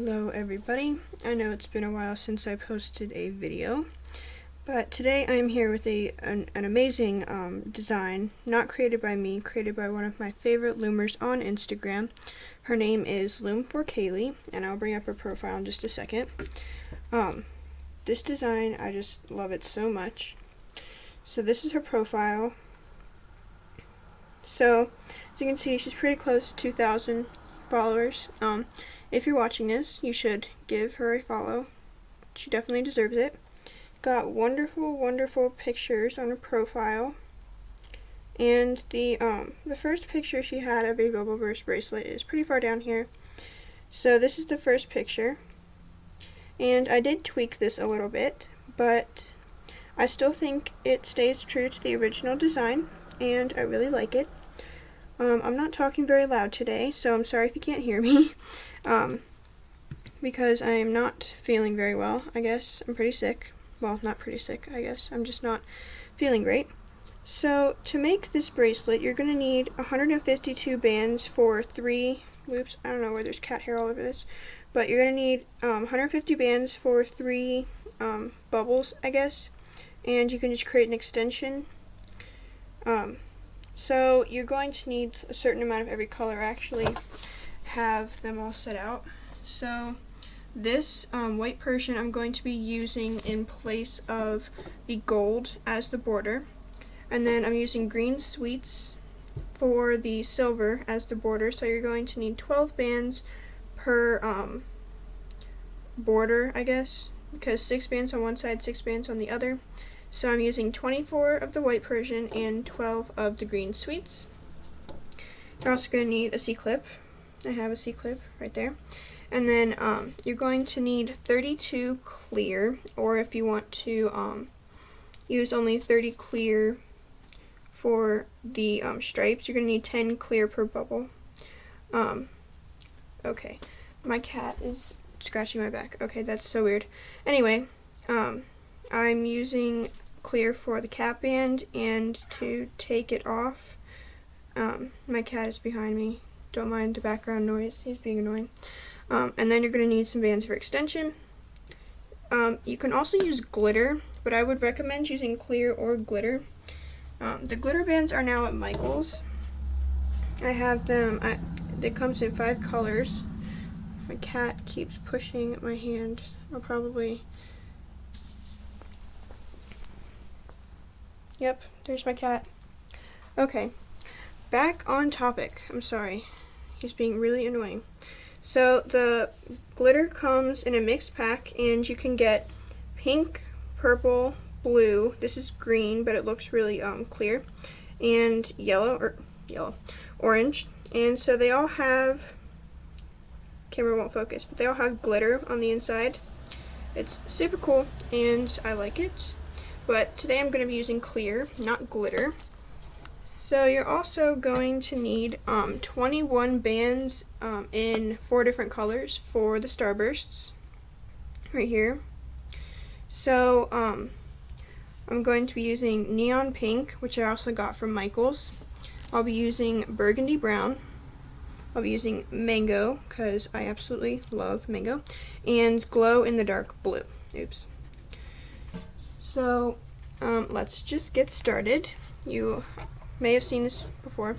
Hello everybody. I know it's been a while since I posted a video, but today I'm here with an amazing design, not created by me, created by one of my favorite loomers on Instagram. Her name is Loom for Kaylee, and I'll bring up her profile in just a second. This design, I just love it so much. So this is her profile. So, as you can see, she's pretty close to 2,000 followers. If you're watching this, you should give her a follow. She definitely deserves it. Got wonderful, wonderful pictures on her profile. And the first picture she had of a bubble burst bracelet is pretty far down here. So this is the first picture. And I did tweak this a little bit, but I still think it stays true to the original design, and I really like it. I'm not talking very loud today, so I'm sorry if you can't hear me. Because I am not feeling very well, I guess. I'm pretty sick. Well, not pretty sick, I guess. I'm just not feeling great. So, to make this bracelet, you're going to need 152 bands for 3 loops. I don't know where there's cat hair all over this. But you're going to need 150 bands for 3 bubbles, I guess. And you can just create an extension. So, you're going to need a certain amount of every color. I actually have them all set out. So this white Persian I'm going to be using in place of the gold as the border, and then I'm using green sweets for the silver as the border. So you're going to need 12 bands per border, I guess, because 6 bands on one side, 6 bands on the other. So I'm using 24 of the white Persian and 12 of the green sweets. You're also going to need a C-clip. I have a C-clip right there. And then you're going to need 32 clear, or if you want to use only 30 clear for the stripes, you're going to need 10 clear per bubble. Okay, my cat is scratching my back. Okay, that's so weird. Anyway, I'm using clear for the cap band, and to take it off, my cat is behind me. Don't mind the background noise, he's being annoying. And then you're going to need some bands for extension. You can also use glitter, but I would recommend using clear or glitter. The glitter bands are now at Michael's. I have them, they comes in 5 colors. My cat keeps pushing my hand. I'll probably... Yep, there's my cat. Okay, back on topic. I'm sorry. He's being really annoying. So the glitter comes in a mixed pack, and you can get pink, purple, blue. This is green, but it looks really clear, and orange. And so they all have, camera won't focus, but they all have glitter on the inside. It's super cool, and I like it. But today I'm going to be using clear, not glitter. So you're also going to need 21 bands in 4 different colors for the starbursts right here. So I'm going to be using neon pink, which I also got from Michael's. I'll be using burgundy brown. I'll be using mango, because I absolutely love mango, and glow in the dark blue. Oops. So let's just get started. You may have seen this before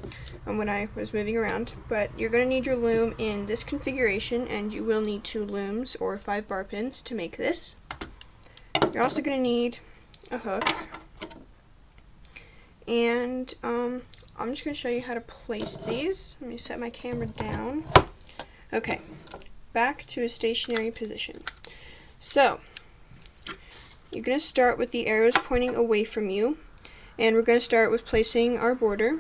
when I was moving around, but you're going to need your loom in this configuration, and you will need 2 looms or 5 bar pins to make this. You're also going to need a hook, and I'm just going to show you how to place these. Let me set my camera down. Okay, back to a stationary position. So you're going to start with the arrows pointing away from you. And we're going to start with placing our border.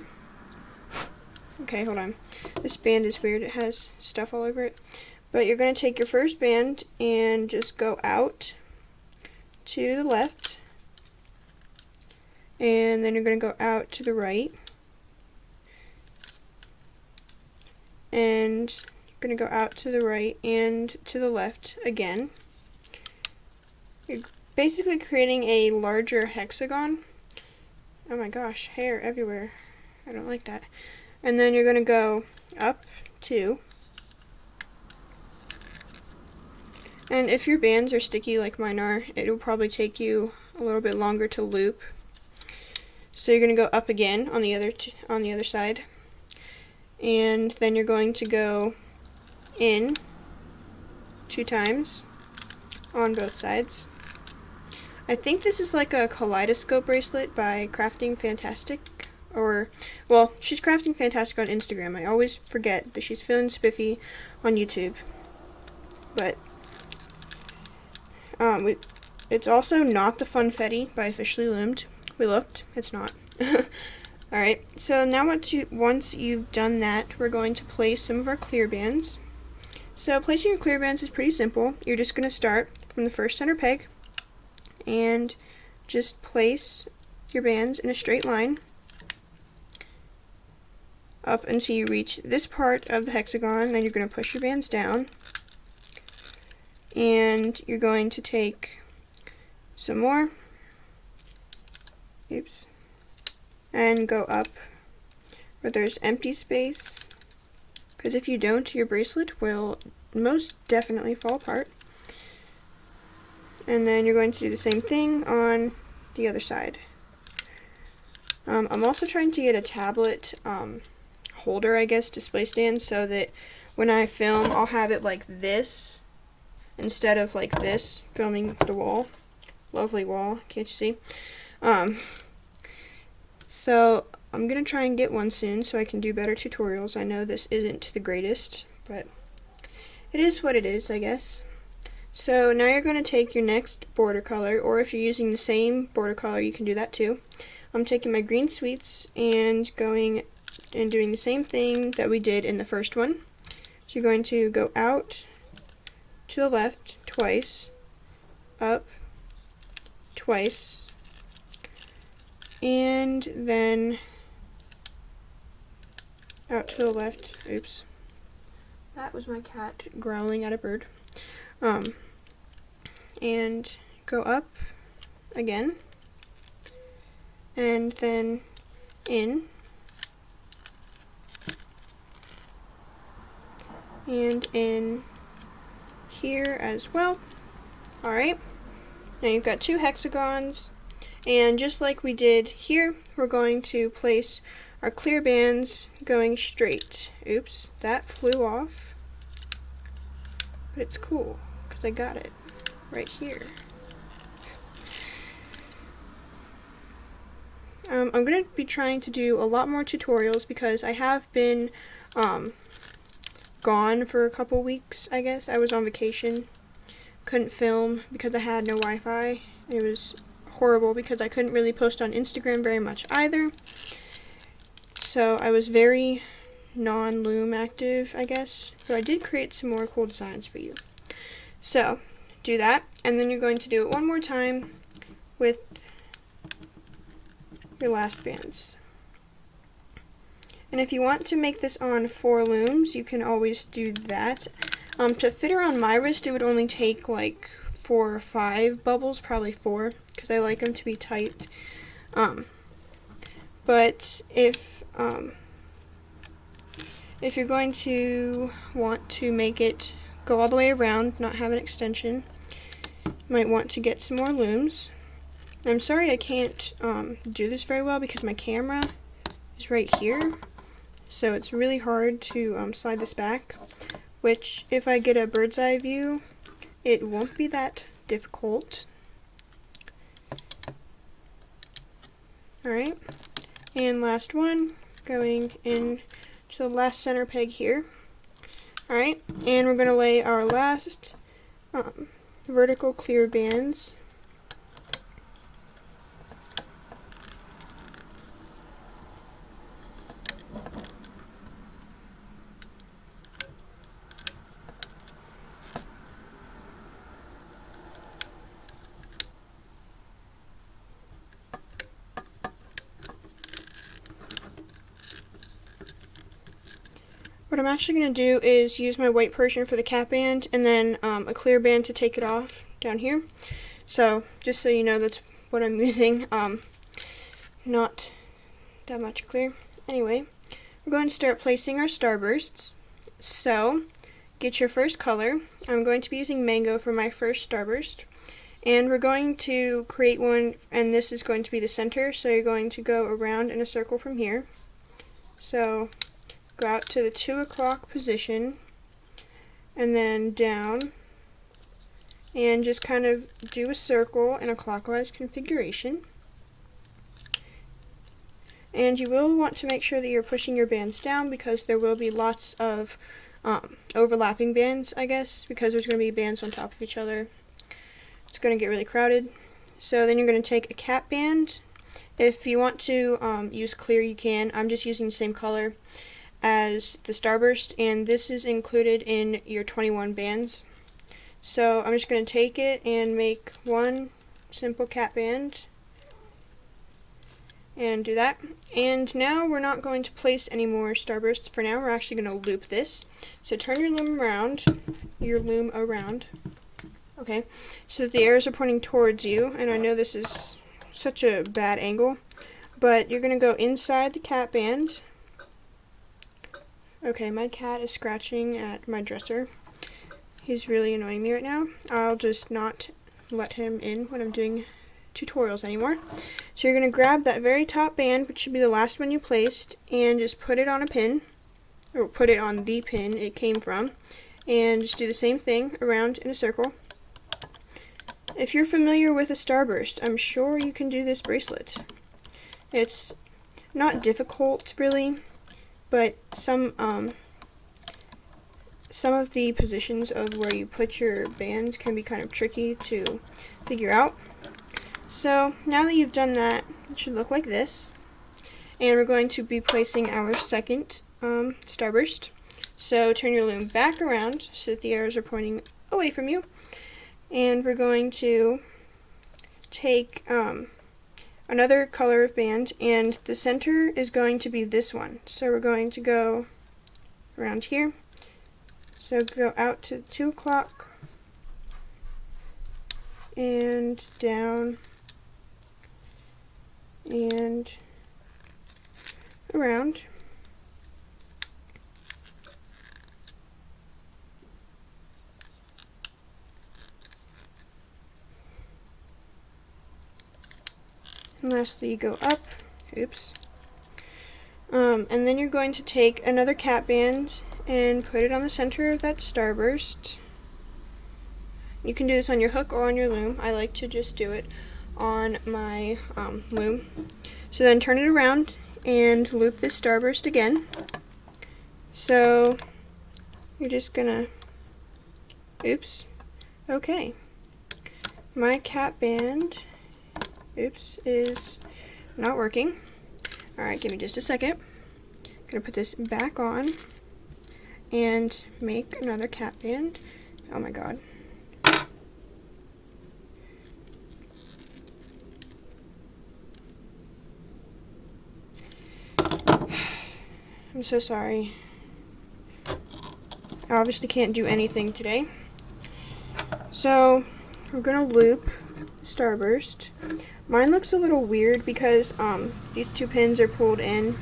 Okay, hold on. This band is weird. It has stuff all over it. But you're going to take your first band and just go out to the left. And then you're going to go out to the right. And you're going to go out to the right and to the left again. You're basically creating a larger hexagon. Oh my gosh, hair everywhere. I don't like that. And then you're going to go up 2, And if your bands are sticky like mine are, it'll probably take you a little bit longer to loop. So you're going to go up again on the other side, and then you're going to go in 2 times on both sides. I think this is like a kaleidoscope bracelet by Crafting Fantastic, or, well, she's Crafting Fantastic on Instagram. I always forget that she's feeling spiffy on YouTube. But it's also not the Funfetti by Officially Loomed. We looked. It's not. Alright, so now once you've done that, we're going to place some of our clear bands. So placing your clear bands is pretty simple. You're just going to start from the first center peg and just place your bands in a straight line up until you reach this part of the hexagon. Then you're going to push your bands down, and you're going to take some more, and go up where there's empty space, because if you don't, your bracelet will most definitely fall apart. And then you're going to do the same thing on the other side. I'm also trying to get a tablet holder, I guess, display stand, so that when I film, I'll have it like this instead of like this, filming the wall. Lovely wall, can't you see? So I'm gonna try and get one soon so I can do better tutorials. I know this isn't the greatest, but it is what it is, I guess. So now you're going to take your next border color, or if you're using the same border color, you can do that too. I'm taking my green sweets and going and doing the same thing that we did in the first one. So you're going to go out to the left twice, up twice, and then out to the left. Oops. That was my cat growling at a bird. And go up again, and then in, and in here as well. Alright, now you've got 2 hexagons, and just like we did here, we're going to place our clear bands going straight. Oops, that flew off, but it's cool because I got it right here. I'm going to be trying to do a lot more tutorials because I have been gone for a couple weeks, I guess. I was on vacation, couldn't film because I had no Wi-Fi. It was horrible because I couldn't really post on Instagram very much either. So I was very non-Loom active, I guess. But I did create some more cool designs for you. So do that, and then you're going to do it one more time with your last bands. And if you want to make this on 4 looms, you can always do that. To fit her on my wrist, it would only take like 4 or 5 bubbles, probably 4, because I like them to be tight. But if you're going to want to make it go all the way around, not have an extension, you might want to get some more looms. I'm sorry I can't do this very well because my camera is right here, so it's really hard to slide this back, which if I get a bird's eye view, it won't be that difficult. Alright, and last one, going in to the last center peg here. Alright, and we're going to lay our last vertical clear bands. What I'm actually going to do is use my white Persian for the cap band, and then a clear band to take it off down here. So, just so you know, that's what I'm using. Not that much clear. Anyway, we're going to start placing our starbursts. So, get your first color. I'm going to be using mango for my first starburst. And we're going to create one, and this is going to be the center, so you're going to go around in a circle from here. So go out to the 2 o'clock position, and then down, and just kind of do a circle in a clockwise configuration. And you will want to make sure that you're pushing your bands down, because there will be lots of overlapping bands, I guess, because there's going to be bands on top of each other. It's going to get really crowded. So then you're going to take a cap band. If you want to use clear, you can. I'm just using the same color as the starburst, and this is included in your 21 bands. So I'm just going to take it and make one simple cap band and do that. And now we're not going to place any more starbursts for now. We're actually going to loop this. So turn your loom around. Okay, so that the arrows are pointing towards you, and I know this is such a bad angle, but you're going to go inside the cap band. Okay, my cat is scratching at my dresser. He's really annoying me right now. I'll just not let him in when I'm doing tutorials anymore. So you're going to grab that very top band, which should be the last one you placed, and just put it on a pin, or put it on the pin it came from, and just do the same thing around in a circle. If you're familiar with a starburst, I'm sure you can do this bracelet. It's not difficult, really, but some of the positions of where you put your bands can be kind of tricky to figure out. So now that you've done that, it should look like this. And we're going to be placing our second starburst. So turn your loom back around so that the arrows are pointing away from you. And we're going to take another color of band, and the center is going to be this one. So we're going to go around here. So go out to 2 o'clock and down and around. And lastly, you go up. Oops. And then you're going to take another cap band and put it on the center of that starburst. You can do this on your hook or on your loom. I like to just do it on my loom. So then turn it around and loop this starburst again. So you're just gonna, oops, okay. My cap band, oops, is not working. Alright, give me just a second. I'm gonna put this back on and make another cap band. Oh my god. I'm so sorry. I obviously can't do anything today. So we're gonna loop starburst. Mine looks a little weird because these two pins are pulled in,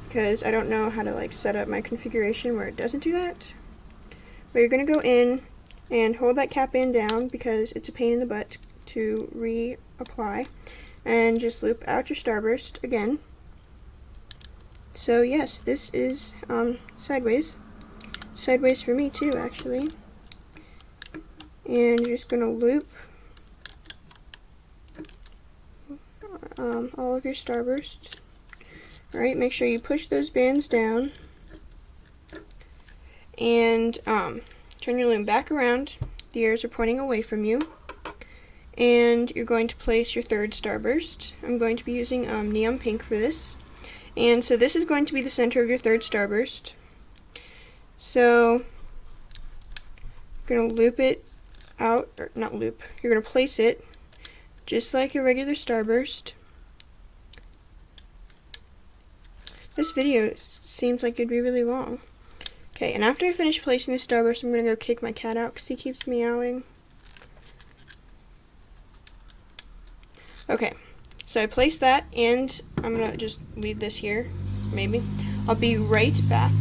because I don't know how to like set up my configuration where it doesn't do that. But you're gonna go in and hold that cap band down because it's a pain in the butt to reapply, and just loop out your starburst again. So yes, this is sideways. Sideways for me too, actually. And you're just gonna loop all of your starburst. Alright, make sure you push those bands down. And turn your loom back around. The ears are pointing away from you. And you're going to place your third starburst. I'm going to be using neon pink for this. And so this is going to be the center of your third starburst. So you're going to loop it out, or not loop, you're going to place it just like your regular starburst. This video seems like it'd be really long. Okay, and after I finish placing the starburst, I'm going to go kick my cat out because he keeps meowing. Okay, so I placed that, and I'm going to just leave this here, maybe. I'll be right back.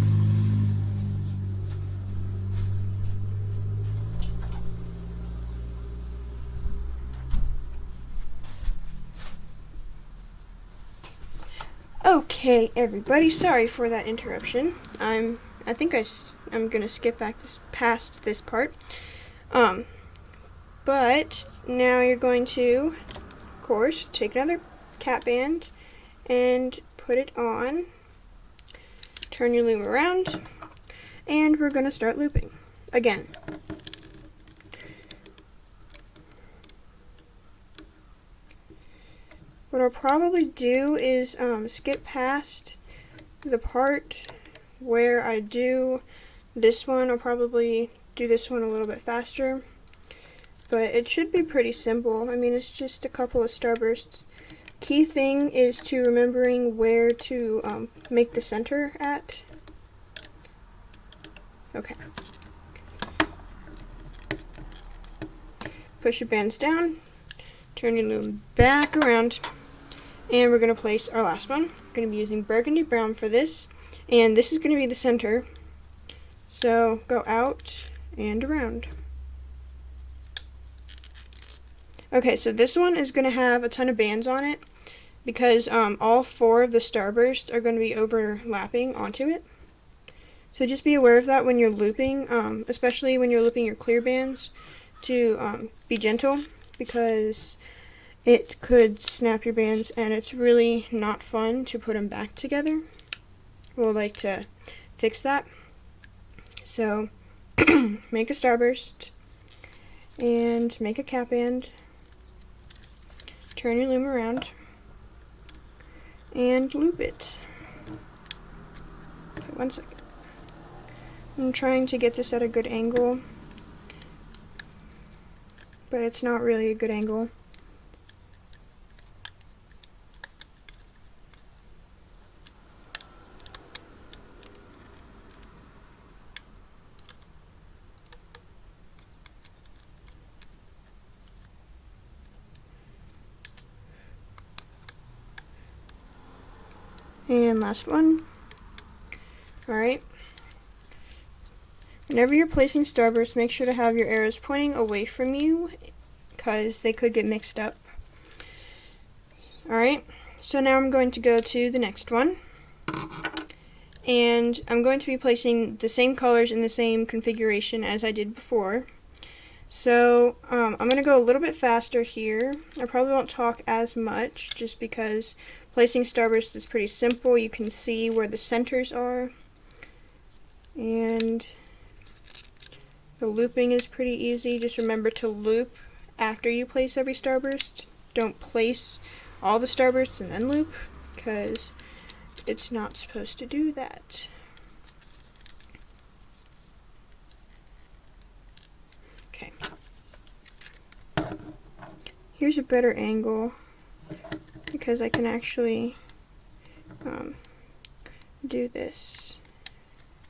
Okay, everybody, sorry for that interruption. I think I'm gonna skip past this part. But now you're going to, of course, take another cap band and put it on. Turn your loom around, and we're gonna start looping again. What I'll probably do is skip past the part where I do this one. I'll probably do this one a little bit faster, but it should be pretty simple. I mean, it's just a couple of starbursts. Key thing is to remembering where to make the center at. Okay. Push your bands down, turn your loom back around, and we're going to place our last one. We're going to be using burgundy brown for this, and this is going to be the center. So go out and around. Okay, so this one is going to have a ton of bands on it because all 4 of the starbursts are going to be overlapping onto it. So just be aware of that when you're looping, especially when you're looping your clear bands, to be gentle because it could snap your bands and it's really not fun to put them back together. We'll like to fix that. So make a starburst and make a cap band. Turn your loom around and loop it. Okay, 1 second. I'm trying to get this at a good angle, but it's not really a good angle. And last one. Alright. Whenever you're placing starbursts, make sure to have your arrows pointing away from you because they could get mixed up. Alright, so now I'm going to go to the next one. And I'm going to be placing the same colors in the same configuration as I did before. So I'm going to go a little bit faster here. I probably won't talk as much just because placing starbursts is pretty simple. You can see where the centers are. And the looping is pretty easy. Just remember to loop after you place every starburst. Don't place all the starbursts and then loop because it's not supposed to do that. Okay. Here's a better angle because I can actually do this.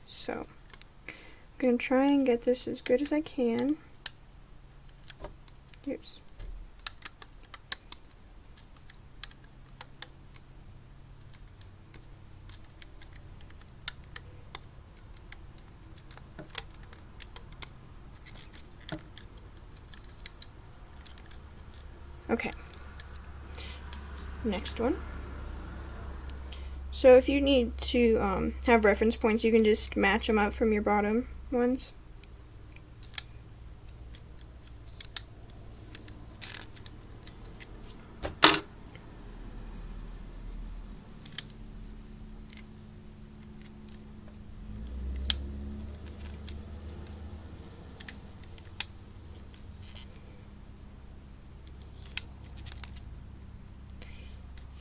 So I'm going to try and get this as good as I can. Oops. Okay. Next one. So if you need to have reference points, you can just match them up from your bottom ones.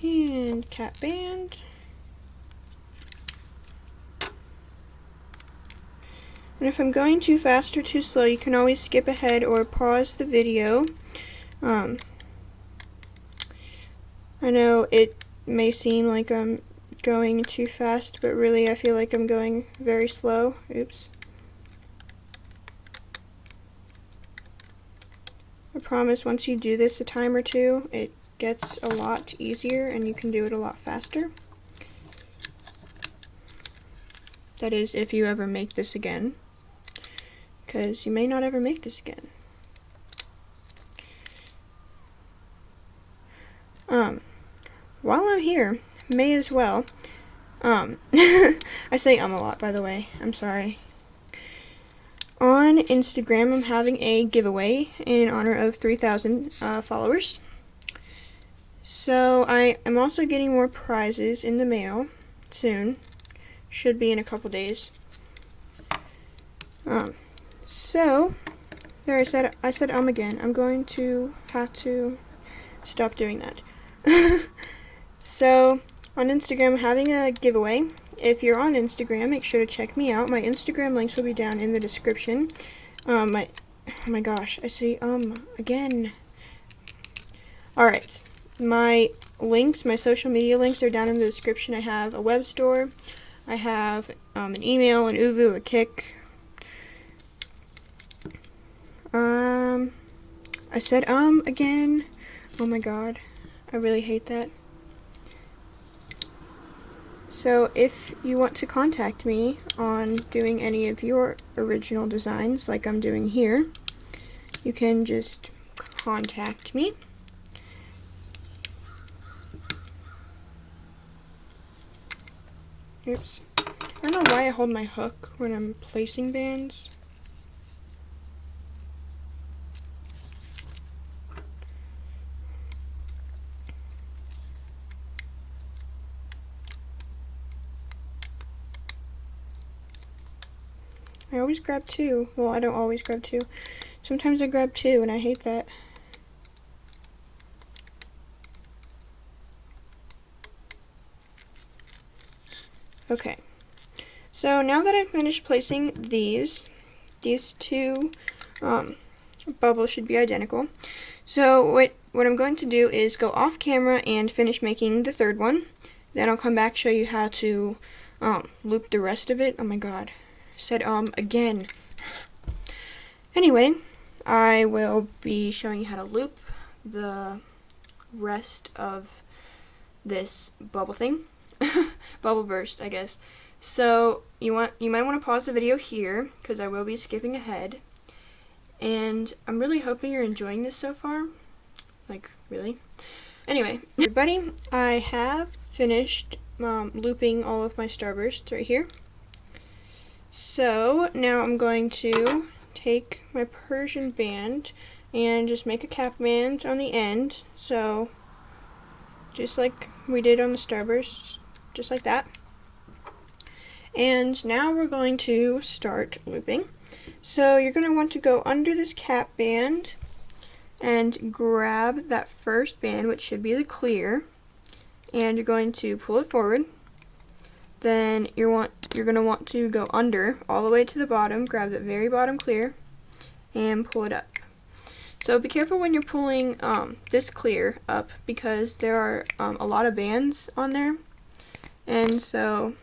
And cap band. And if I'm going too fast or too slow, you can always skip ahead or pause the video. I know it may seem like I'm going too fast, but really I feel like I'm going very slow. Oops. I promise once you do this a time or two, it gets a lot easier and you can do it a lot faster. That is, if you ever make this again, because you may not ever make this again. While I'm here, may as well, I say a lot, by the way. I'm sorry. On Instagram, I'm having a giveaway in honor of 3,000 followers. So I'm also getting more prizes in the mail soon. Should be in a couple days. So there, I said again. I'm going to have to stop doing that. So on Instagram, I'm having a giveaway. If you're on Instagram, make sure to check me out. My Instagram links will be down in the description. Oh my gosh, I say again. Alright, my links, my social media links are down in the description. I have a web store, I have an email, an Oovoo, a Kick. I said again. Oh my god, I really hate that. So if you want to contact me on doing any of your original designs like I'm doing here, you can just contact me. Oops. I don't know why I hold my hook when I'm placing bands. I always grab two. Well, I don't always grab two. Sometimes I grab two, and I hate that. Okay. So now that I've finished placing these two bubbles should be identical. So what I'm going to do is go off camera and finish making the third one. Then I'll come back, show you how to loop the rest of it. Oh my god. Said again. Anyway, I will be showing you how to loop the rest of this bubble thing. Bubble burst, I guess. So you might want to pause the video here because I will be skipping ahead. And I'm really hoping you're enjoying this so far. Like, really. Anyway, everybody, I have finished looping all of my starbursts right here. So now I'm going to take my Persian band and just make a cap band on the end. So just like we did on the starbursts, just like that. And now we're going to start looping. So you're going to want to go under this cap band and grab that first band, which should be the clear, and you're going to pull it forward. Then you're going to want to go under all the way to the bottom, grab the very bottom clear, and pull it up. So be careful when you're pulling this clear up because there are a lot of bands on there, and so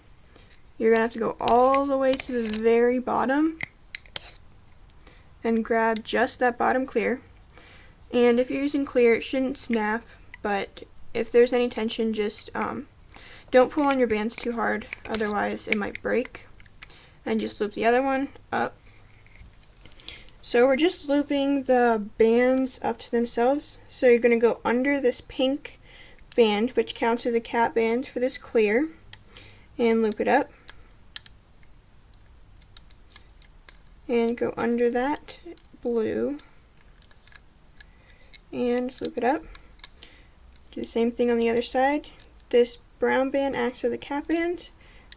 you're going to have to go all the way to the very bottom and grab just that bottom clear. And if you're using clear, it shouldn't snap, but if there's any tension, just don't pull on your bands too hard, otherwise it might break. And just loop the other one up. So we're just looping the bands up to themselves. So you're going to go under this pink band, which counts as the cap band for this clear, and loop it up. And go under that blue and loop it up. Do the same thing on the other side. This brown band acts as the cap band,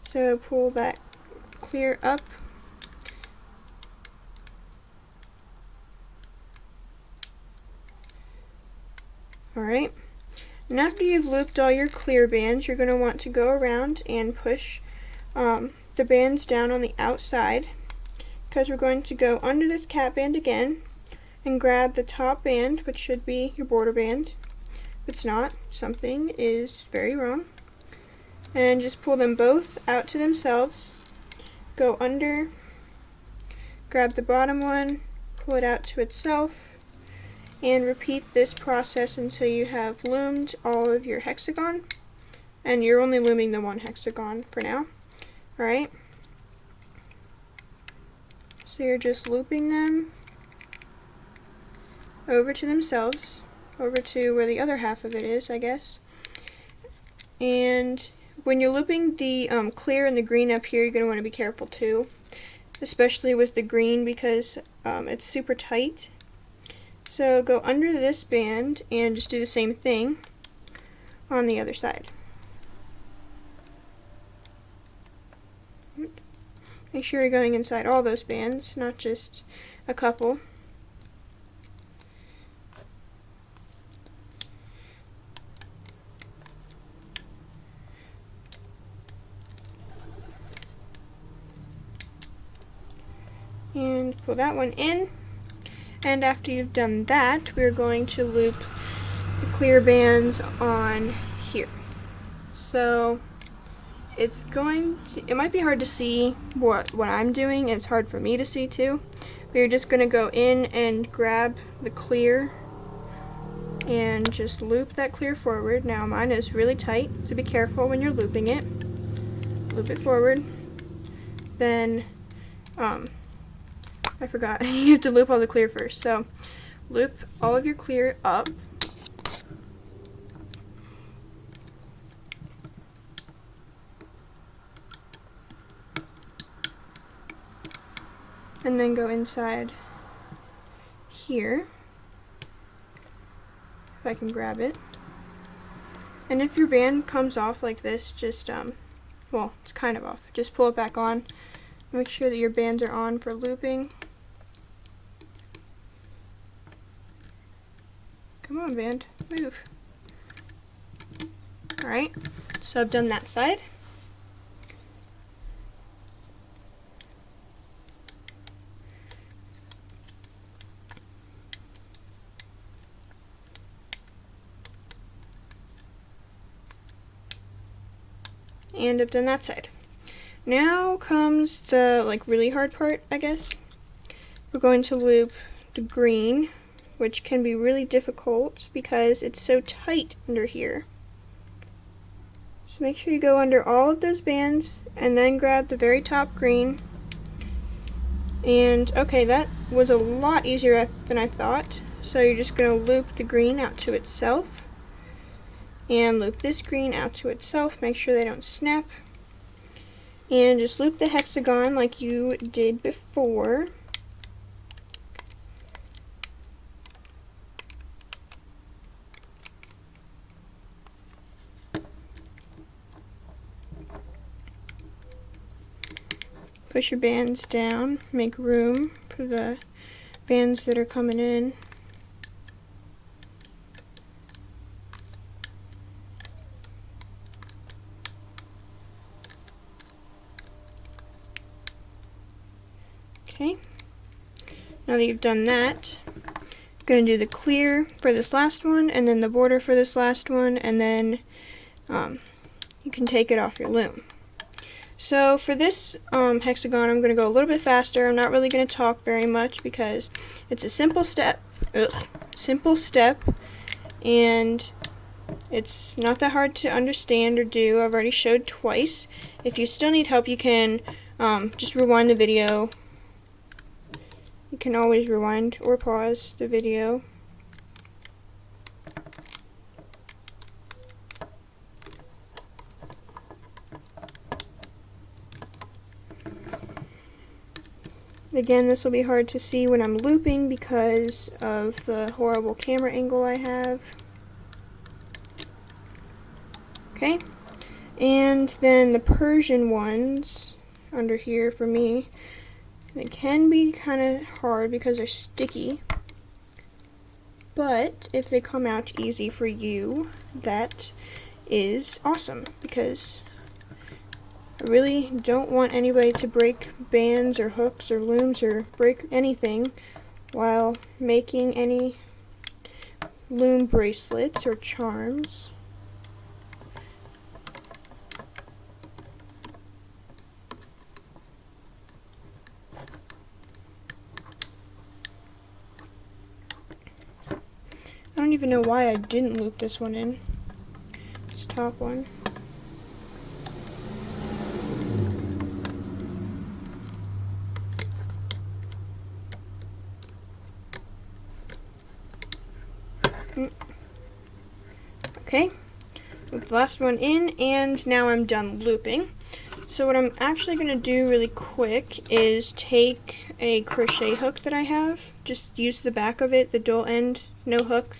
so pull that clear up. Alright, and after you've looped all your clear bands, you're going to want to go around and push the bands down on the outside, because we're going to go under this cap band again and grab the top band, which should be your border band. If it's not, something is very wrong. And just pull them both out to themselves. Go under, grab the bottom one, pull it out to itself, and repeat this process until you have loomed all of your hexagon. And you're only looming the one hexagon for now. Alright? So you're just looping them over to themselves, over to where the other half of it is, I guess. And when you're looping the clear and the green up here, you're going to want to be careful too, especially with the green because it's super tight. So go under this band and just do the same thing on the other side. Make sure you're going inside all those bands, not just a couple. And pull that one in. And after you've done that, we're going to loop the clear bands on here. So it might be hard to see what I'm doing. It's hard for me to see too. But you're just going to go in and grab the clear and just loop that clear forward. Now mine is really tight, so be careful when you're looping it. Loop it forward. Then I forgot, you have to loop all the clear first. So loop all of your clear up. And then go inside here, if I can grab it. And if your band comes off like this, just, well, it's kind of off. Just pull it back on. Make sure that your bands are on for looping. Come on, band, move. Alright, so I've done that side. And I've done that side. Now comes the really hard part, I guess. We're going to loop the green, which can be really difficult because it's so tight under here. So make sure you go under all of those bands and then grab the very top green. And okay, that was a lot easier than I thought. So you're just going to loop the green out to itself and loop this green out to itself. Make sure they don't snap. And just loop the hexagon like you did before. Push your bands down, make room for the bands that are coming in. Okay, now that you've done that, I'm going to do the clear for this last one, and then the border for this last one, and then you can take it off your loom. So for this hexagon, I'm going to go a little bit faster. I'm not really going to talk very much because it's a simple step, and it's not that hard to understand or do. I've already showed twice. If you still need help, you can just rewind the video. You can always rewind or pause the video. Again, this will be hard to see when I'm looping because of the horrible camera angle I have. Okay, and then the Persian ones under here for me, they can be kind of hard because they're sticky, but if they come out easy for you, that is awesome because I really don't want anybody to break bands or hooks or looms or break anything while making any loom bracelets or charms. I don't even know why I didn't loop this one in, this top one. Okay, with the last one in, and now I'm done looping. So what I'm actually going to do really quick is take a crochet hook that I have, just use the back of it, the dull end, no hook,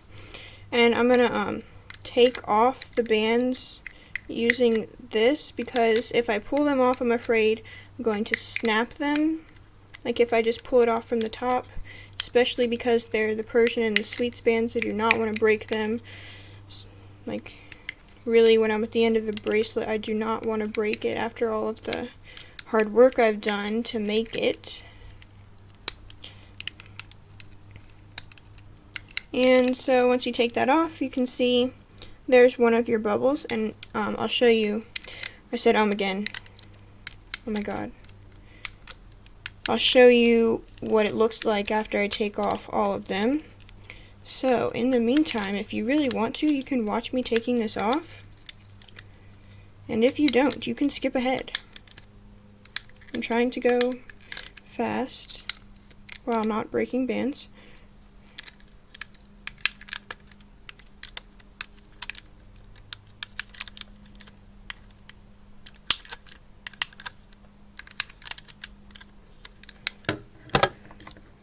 and I'm going to take off the bands using this, because if I pull them off, I'm afraid I'm going to snap them, like if I just pull it off from the top, especially because they're the Persian and the sweets bands. I do not want to break them. Like, really, when I'm at the end of the bracelet, I do not want to break it after all of the hard work I've done to make it. And so once you take that off, you can see there's one of your bubbles, and I'll show you. I said again. Oh my god. I'll show you what it looks like after I take off all of them. So, in the meantime, if you really want to, you can watch me taking this off. And if you don't, you can skip ahead. I'm trying to go fast while not breaking bands.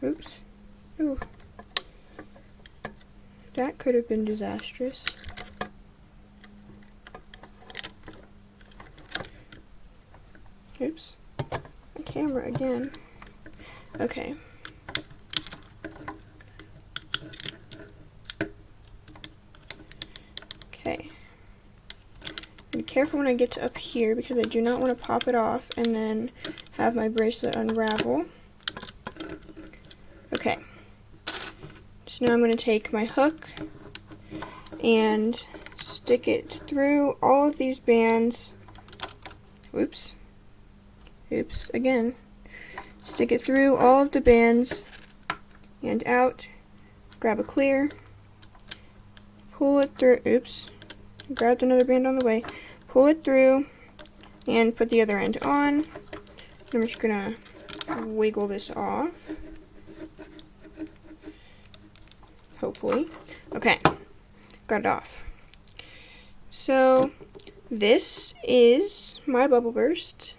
Oops. Ooh. That could have been disastrous. Oops. My camera again. Okay. Okay. Be careful when I get to up here, because I do not want to pop it off and then have my bracelet unravel. Okay. So now I'm going to take my hook and stick it through all of these bands. Whoops. Oops, again. Stick it through all of the bands and out. Grab a clear. Pull it through. Oops. Grabbed another band on the way. Pull it through and put the other end on. I'm just going to wiggle this off. Hopefully. Okay, got it off. So, this is my bubble burst.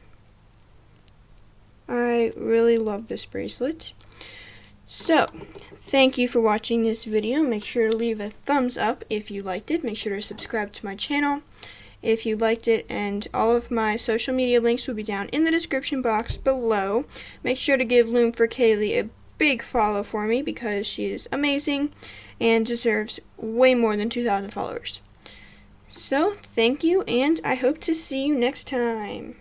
I really love this bracelet. So, thank you for watching this video. Make sure to leave a thumbs up if you liked it. Make sure to subscribe to my channel if you liked it, and all of my social media links will be down in the description box below. Make sure to give Loom for Kaylee a big follow for me, because she is amazing and deserves way more than 2,000 followers. So, thank you, and I hope to see you next time.